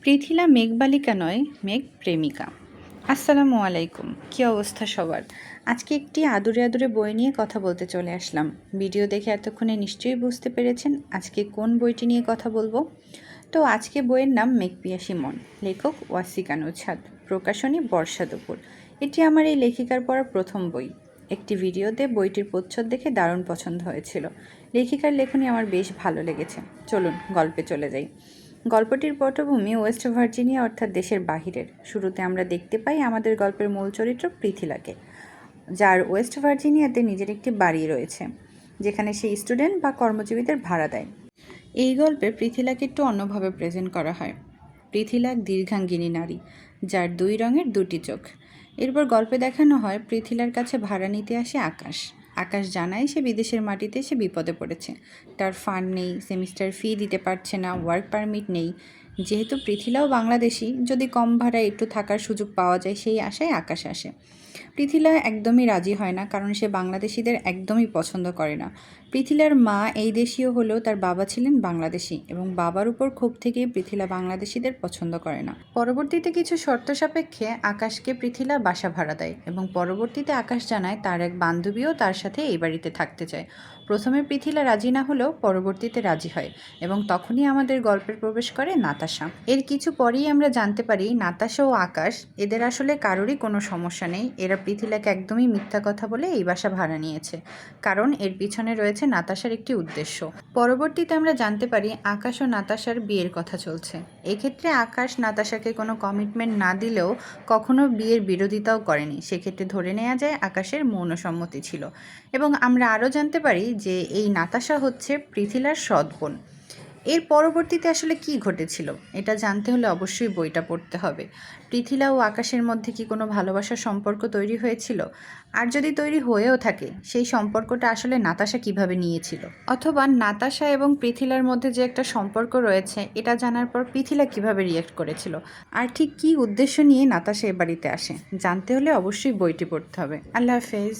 পৃথিলা মেঘবালিকা নয়, মেঘ প্রেমিকা। আসসালামু আলাইকুম, কী অবস্থা সবার? আজকে একটি আদুরে আদুরে বই নিয়ে কথা বলতে চলে আসলাম। ভিডিও দেখে এতক্ষণে নিশ্চয়ই বুঝতে পেরেছেন আজকে কোন বইটি নিয়ে কথা বলবো। তো আজকে বইয়ের নাম মেঘপিয়াসী মন, লেখক ওয়াসিকা নুছাদ, প্রকাশনী বর্ষা দুপুর। এটি আমার এই লেখিকার পড়া প্রথম বই। একটি ভিডিওতে বইটির প্রচ্ছদ দেখে দারুণ পছন্দ হয়েছিল। লেখিকার লেখনী আমার বেশ ভালো লেগেছে। চলুন গল্পে চলে যাই। গল্পটির পটভূমি ওয়েস্ট ভার্জিনিয়া, অর্থাৎ দেশের বাহিরের। শুরুতে আমরা দেখতে পাই আমাদের গল্পের মূল চরিত্র পৃথিলাকে, যার ওয়েস্ট ভার্জিনিয়াতে নিজের একটি বাড়ি রয়েছে, যেখানে সে স্টুডেন্ট বা কর্মজীবীদের ভাড়া দেয়। এই গল্পে পৃথিলাকে একটু অন্যভাবে প্রেজেন্ট করা হয়। পৃথিলা এক দীর্ঘাঙ্গিনী নারী, যার দুই রঙের দুটি চোখ। এরপর গল্পে দেখানো হয় পৃথিলার কাছে ভাড়া নিতে আসে আকাশ। আকাশ জানায় সে বিদেশের মাটিতে সে বিপদে পড়েছে। তার ফান্ড নেই, সেমিস্টার ফি দিতে পারছে না, ওয়ার্ক পারমিট নেই। যেহেতু পৃথিলাও বাংলাদেশি, যদি কম ভাড়ায় একটু থাকার সুযোগ পাওয়া যায় সেই আশায় আকাশ আসে। পৃথিলা একদমই রাজি হয় না, কারণ সে বাংলাদেশিদের একদমই পছন্দ করে না। পৃথিলার মা এই দেশীয় হলেও তার বাবা ছিলেন বাংলাদেশি, এবং বাবার উপর ক্ষোভ থেকেই পৃথিলা বাংলাদেশিদের পছন্দ করে না। পরবর্তীতে কিছু শর্ত সাপেক্ষে আকাশকে পৃথিলা বাসা ভাড়া দেয়, এবং পরবর্তীতে আকাশ জানায় তার এক বান্ধবীও তার সাথে এই বাড়িতে থাকতে চায়। প্রথমে পৃথিলা রাজি না হলেও পরবর্তীতে রাজি হয়, এবং তখনই আমাদের গল্পের প্রবেশ করে নাতাশা। এর কিছু পরেই আমরা জানতে পারি নাতাশা ও আকাশ, এদের আসলে কারোরই কোনো সমস্যা নেই। এরা পৃথিলাকে একদমই মিথ্যা কথা বলে এই বাসা ভাড়া নিয়েছে, কারণ এর পিছনে রয়েছে নাতাশার একটি উদ্দেশ্য। পরবর্তীতে আমরা জানতে পারি আকাশ ও নাতাশার বিয়ের কথা চলছে। এক্ষেত্রে আকাশ নাতাশাকে কোনো কমিটমেন্ট না দিলেও কখনো বিয়ের বিরোধিতাও করেনি। সেক্ষেত্রে ধরে নেওয়া যায় আকাশের মৌন সম্মতি ছিল। এবং আমরা আরও জানতে পারি যে এই নাতাশা হচ্ছে পৃথিলার সৎ বোন। এর পরবর্তীতে আসলে কি ঘটেছিল এটা জানতে হলে অবশ্যই বইটা পড়তে হবে। পৃথিলা ও আকাশের মধ্যে কি কোনো ভালোবাসার সম্পর্ক তৈরি হয়েছিল? আর যদি তৈরি হয়েও থাকে, সেই সম্পর্কটা আসলে নাতাশা কিভাবে নিয়েছিল? অথবা নাতাশা এবং পৃথিলার মধ্যে যে একটা সম্পর্ক রয়েছে, এটা জানার পর পৃথিলা কিভাবে রিয়েক্ট করেছিল? আর ঠিক কী উদ্দেশ্য নিয়ে নাতাশা এ বাড়িতে আসে? জানতে হলে অবশ্যই বইটি পড়তে হবে। আল্লাহ হাফেজ।